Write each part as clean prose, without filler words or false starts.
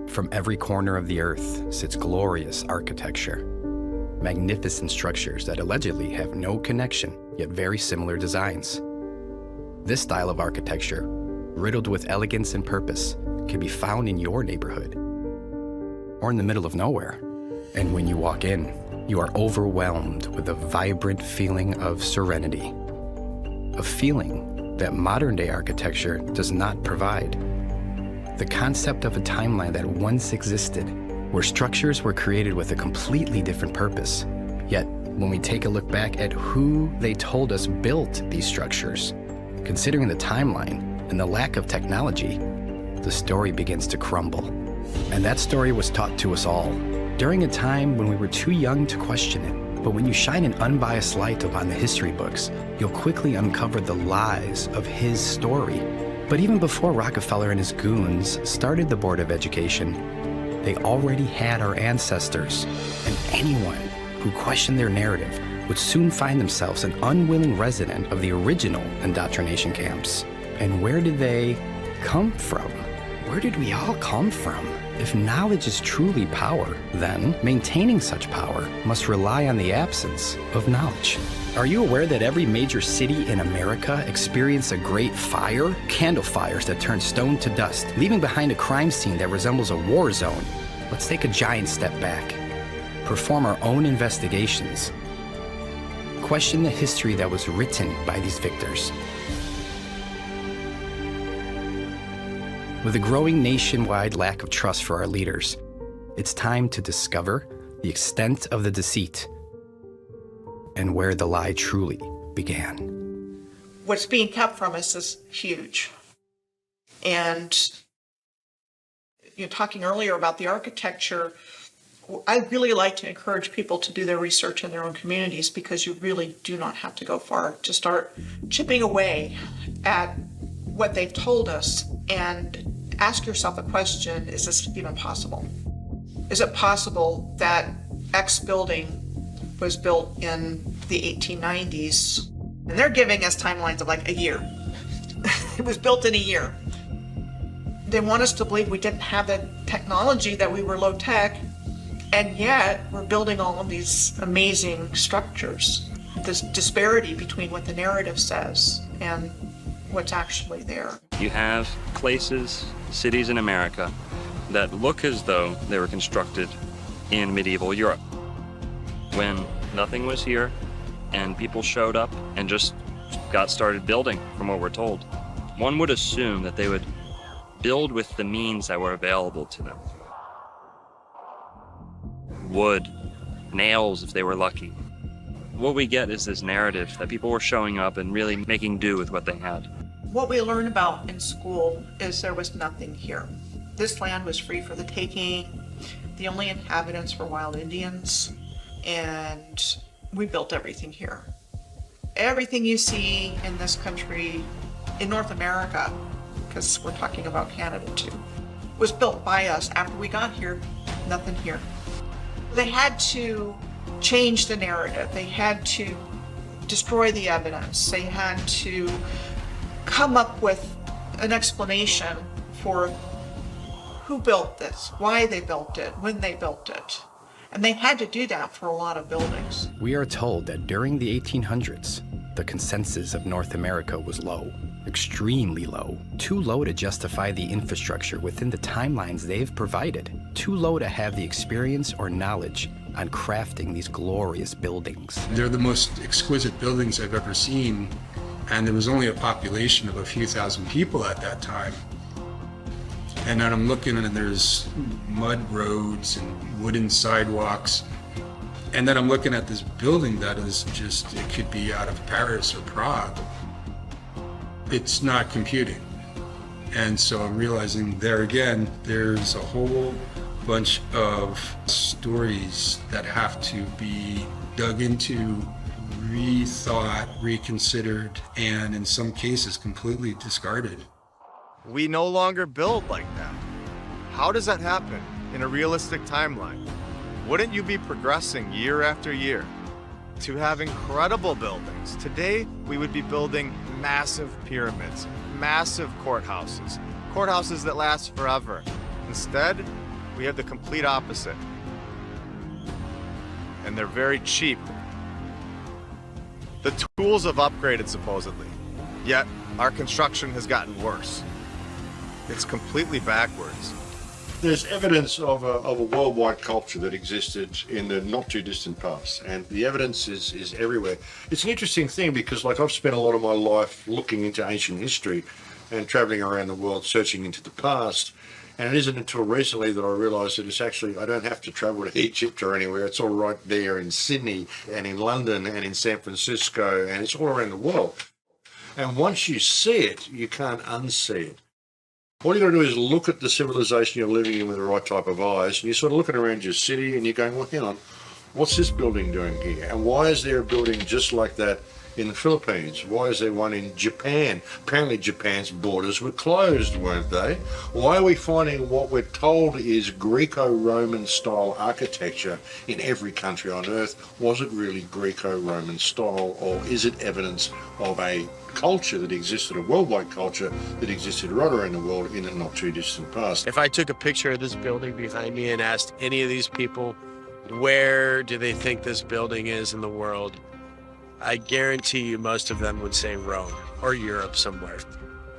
From every corner of the earth sits glorious architecture. Magnificent structures that allegedly have no connection, yet very similar designs. This style of architecture, riddled with elegance and purpose, can be found in your neighborhood or in the middle of nowhere. And when you walk in, you are overwhelmed with a vibrant feeling of serenity, a feeling that modern-day architecture does not provide. The concept of a timeline that once existed, where structures were created with a completely different purpose. Yet, when we take a look back at who they told us built these structures, considering the timeline and the lack of technology, the story begins to crumble. And that story was taught to us all during a time when we were too young to question it. But when you shine an unbiased light upon the history books, you'll quickly uncover the lies of his story. But even before Rockefeller and his goons started the Board of Education, they already had our ancestors, and anyone who questioned their narrative would soon find themselves an unwilling resident of the original indoctrination camps. And where did they come from? Where did we all come from? If knowledge is truly power, then maintaining such power must rely on the absence of knowledge. Are you aware that every major city in America experienced a great fire? Candle fires that turn stone to dust, leaving behind a crime scene that resembles a war zone. Let's take a giant step back. Perform our own investigations. Question the history that was written by these victors. With a growing nationwide lack of trust for our leaders, it's time to discover the extent of the deceit and where the lie truly began. What's being kept from us is huge. And you're talking earlier about the architecture. I really like to encourage people to do their research in their own communities, because you really do not have to go far to start chipping away at what they've told us and ask yourself a question: is this even possible? Is it possible that X building was built in the 1890s? And they're giving us timelines of like a year. It was built in a year. They want us to believe we didn't have the technology, that we were low tech, and yet we're building all of these amazing structures. This disparity between what the narrative says and what's actually there. You have places, cities in America that look as though they were constructed in medieval Europe, when nothing was here and people showed up and just got started building, from what we're told. One would assume that they would build with the means that were available to them. Wood, nails if they were lucky. What we get is this narrative that people were showing up and really making do with what they had. What we learn about in school is there was nothing here. This land was free for the taking. The only inhabitants were wild Indians, and we built everything here. Everything you see in this country, in North America, because we're talking about Canada too, was built by us. After we got here, nothing here. They had to change the narrative. They had to destroy the evidence. They had to come up with an explanation for who built this, why they built it, when they built it. And they had to do that for a lot of buildings. We are told that during the 1800s, the consensus of North America was low, extremely low, too low to justify the infrastructure within the timelines they've provided, too low to have the experience or knowledge on crafting these glorious buildings. They're the most exquisite buildings I've ever seen, and there was only a population of a few thousand people at that time. And then I'm looking and there's mud roads and wooden sidewalks. And then I'm looking at this building that is just, it could be out of Paris or Prague. It's not computing. And so I'm realizing there again, there's a whole bunch of stories that have to be dug into, rethought, reconsidered, and in some cases completely discarded. We no longer build like that. How does that happen in a realistic timeline? Wouldn't you be progressing year after year to have incredible buildings? Today, we would be building massive pyramids, massive courthouses that last forever. Instead, we have the complete opposite. And they're very cheap. The tools have upgraded supposedly, yet our construction has gotten worse. It's completely backwards. There's evidence of a worldwide culture that existed in the not too distant past, and the evidence is everywhere. It's an interesting thing because, like, I've spent a lot of my life looking into ancient history and traveling around the world searching into the past, and it isn't until recently that I realised that it's actually, I don't have to travel to Egypt or anywhere. It's all right there in Sydney and in London and in San Francisco, and it's all around the world. And once you see it, you can't unsee it. All you got to do is look at the civilization you're living in with the right type of eyes, and you're sort of looking around your city and you're going, well, hang on, what's this building doing here? And why is there a building just like that in the Philippines? Why is there one in Japan? Apparently Japan's borders were closed, weren't they? Why are we finding what we're told is Greco-Roman style architecture in every country on earth? Was it really Greco-Roman style, or is it evidence of a culture that existed, a worldwide culture that existed right around the world in the not too distant past? If I took a picture of this building behind me and asked any of these people, where do they think this building is in the world? I guarantee you most of them would say Rome or Europe somewhere.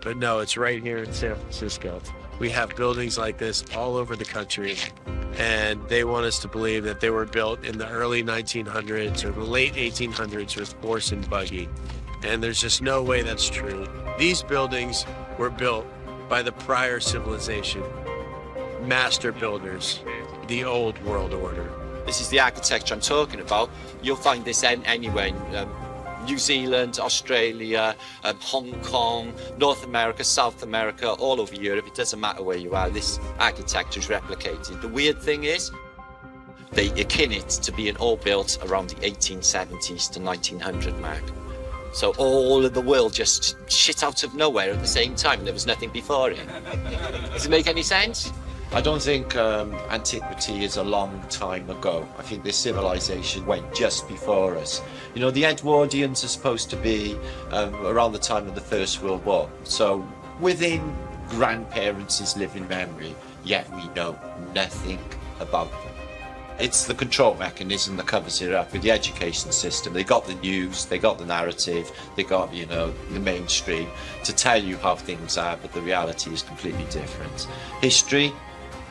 But no, it's right here in San Francisco. We have buildings like this all over the country, and they want us to believe that they were built in the early 1900s or the late 1800s with horse and buggy. And there's just no way that's true. These buildings were built by the prior civilization, master builders, the old world order. This is the architecture I'm talking about. You'll find this anywhere in New Zealand, Australia, Hong Kong, North America, South America, all over Europe. It doesn't matter where you are, this architecture is replicated. The weird thing is, they akin it to being all built around the 1870s to 1900 mark. So all of the world just shit out of nowhere at the same time. There was nothing before it. Does it make any sense? I don't think antiquity is a long time ago. I think this civilization went just before us. You know, the Edwardians are supposed to be around the time of the First World War. So within grandparents' living memory, yet we know nothing about them. It's the control mechanism that covers it up with the education system. They got the news, they got the narrative, they got, you know, the mainstream to tell you how things are, but the reality is completely different. History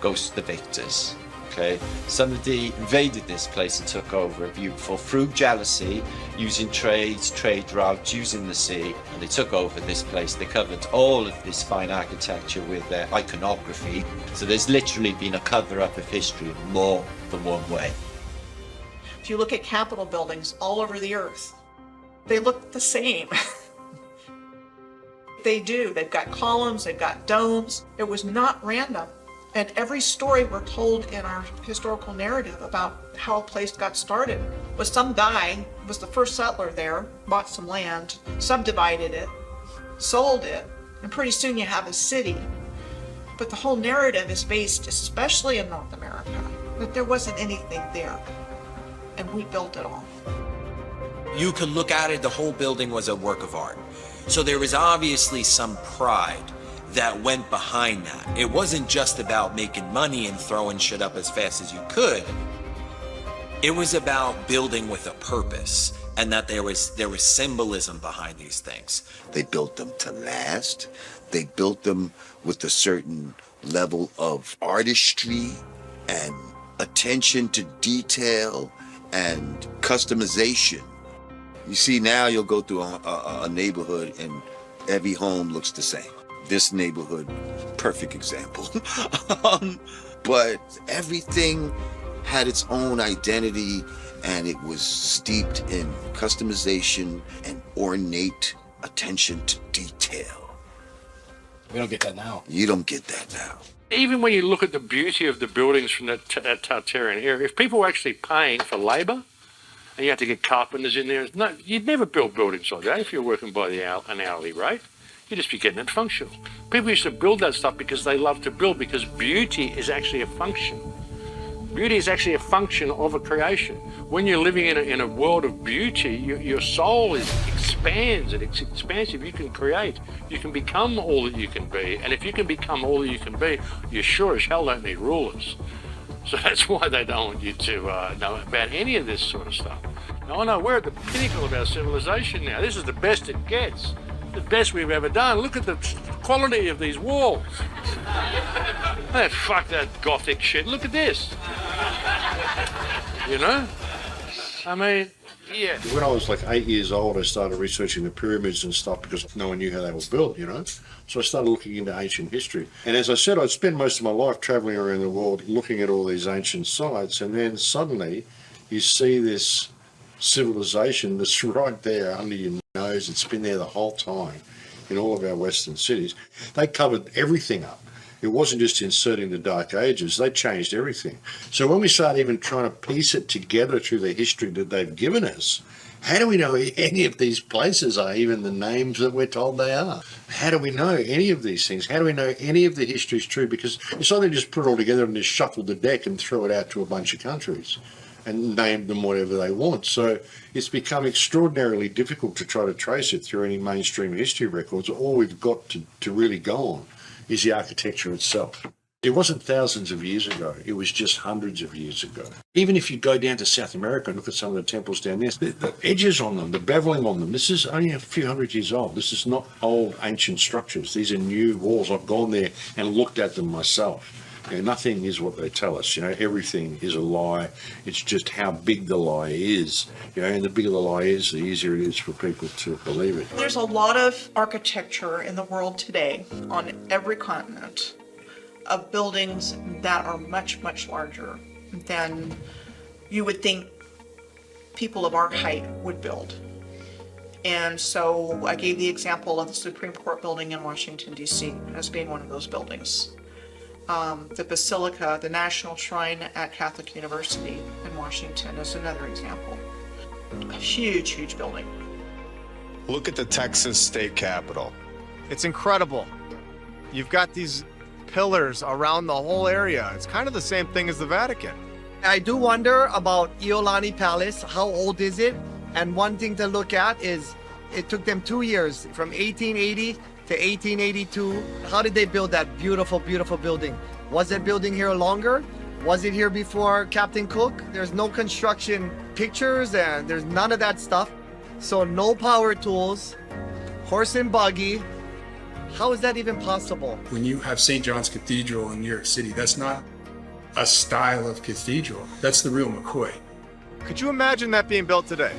goes to the victors, okay? Somebody invaded this place and took over it beautiful through jealousy, using trade routes, using the sea, and they took over this place. They covered all of this fine architecture with their iconography. So there's literally been a cover-up of history in more than one way. If you look at Capitol buildings all over the earth, they look the same. They do. They've got columns, they've got domes. It was not random. And every story we're told in our historical narrative about how a place got started was some guy was the first settler there, bought some land, subdivided it, sold it, and pretty soon you have a city. But the whole narrative is based, especially in North America, that there wasn't anything there, and we built it all. You could look at it, the whole building was a work of art. So there was obviously some pride that went behind that. It wasn't just about making money and throwing shit up as fast as you could. It was about building with a purpose, and that there was symbolism behind these things. They built them to last. They built them with a certain level of artistry and attention to detail and customization. You see, now you'll go through a neighborhood and every home looks the same. This neighborhood, perfect example. But everything had its own identity, and it was steeped in customization and ornate attention to detail. We don't get that now. You don't get that now. Even when you look at the beauty of the buildings from that Tartarian era, if people were actually paying for labour, and you had to get carpenters in there, you'd never build buildings like that if you're working by an hourly rate. You'd just be getting it functional. People used to build that stuff because they love to build, because beauty is actually a function. Beauty is actually a function of a creation. When you're living in a world of beauty, your soul is expands. It's expansive. You can create. You can become all that you can be. And if you can become all that you can be, you sure as hell don't need rulers. So that's why they don't want you to know about any of this sort of stuff. Now, I know we're at the pinnacle of our civilization now. This is the best it gets. The best we've ever done. Look at the quality of these walls. Hey, fuck that Gothic shit. Look at this. You know? I mean, yeah. When I was like 8 years old, I started researching the pyramids and stuff because no one knew how they were built, you know? So I started looking into ancient history. And as I said, I'd spent most of my life traveling around the world looking at all these ancient sites, and then suddenly you see this civilization that's right there under your nose. It's been there the whole time in all of our Western cities. They covered everything up. It wasn't just inserting the Dark Ages, they changed everything. So when we start even trying to piece it together through the history that they've given us, how do we know any of these places are even the names that we're told they are? How do we know any of these things? How do we know any of the history is true? Because it's like they just put it all together and just shuffle the deck and throw it out to a bunch of countries and name them whatever they want. So it's become extraordinarily difficult to try to trace it through any mainstream history records. All we've got to really go on is the architecture itself. It wasn't thousands of years ago, it was just hundreds of years ago. Even if you go down to South America and look at some of the temples down there, the edges on them, the beveling on them, this is only a few hundred years old. This is not old ancient structures. These are new walls. I've gone there and looked at them myself. You know, nothing is what they tell us. You know, everything is a lie. It's just how big the lie is. You know, and the bigger the lie is, the easier it is for people to believe it. There's a lot of architecture in the world today on every continent of buildings that are much, much larger than you would think people of our height would build. And so I gave the example of the Supreme Court building in Washington, D.C. as being one of those buildings. The Basilica, the National Shrine at Catholic University in Washington is another example. A huge, huge building. Look at the Texas state capitol. It's incredible. You've got these pillars around the whole area. It's kind of the same thing as the Vatican. I do wonder about Iolani Palace. How old is it? And one thing to look at is it took them 2 years, from 1880 to 1882. How did they build that beautiful, beautiful building? Was that building here longer? Was it here before Captain Cook? There's no construction pictures and there's none of that stuff. So no power tools, horse and buggy. How is that even possible? When you have St. John's Cathedral in New York City, that's not a style of cathedral. That's the real McCoy. Could you imagine that being built today?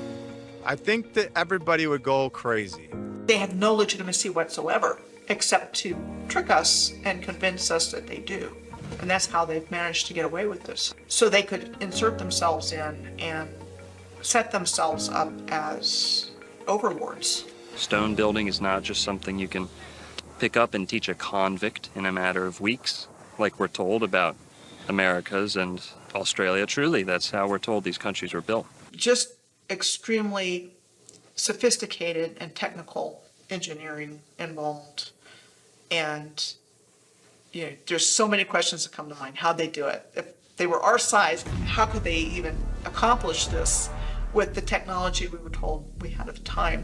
I think that everybody would go crazy. They have no legitimacy whatsoever, except to trick us and convince us that they do. And that's how they've managed to get away with this. So they could insert themselves in and set themselves up as overlords. Stone building is not just something you can pick up and teach a convict in a matter of weeks, like we're told about Americas and Australia. Truly, that's how we're told these countries were built. Just extremely sophisticated and technical engineering involved. And you know, there's so many questions that come to mind. How'd they do it? If they were our size, how could they even accomplish this with the technology we were told we had at the time?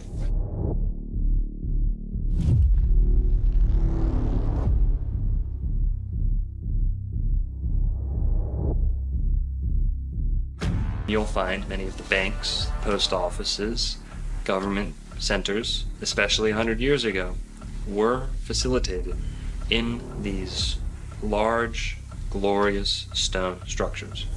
You'll find many of the banks, post offices, government centers, especially 100 years ago, were facilitated in these large, glorious stone structures.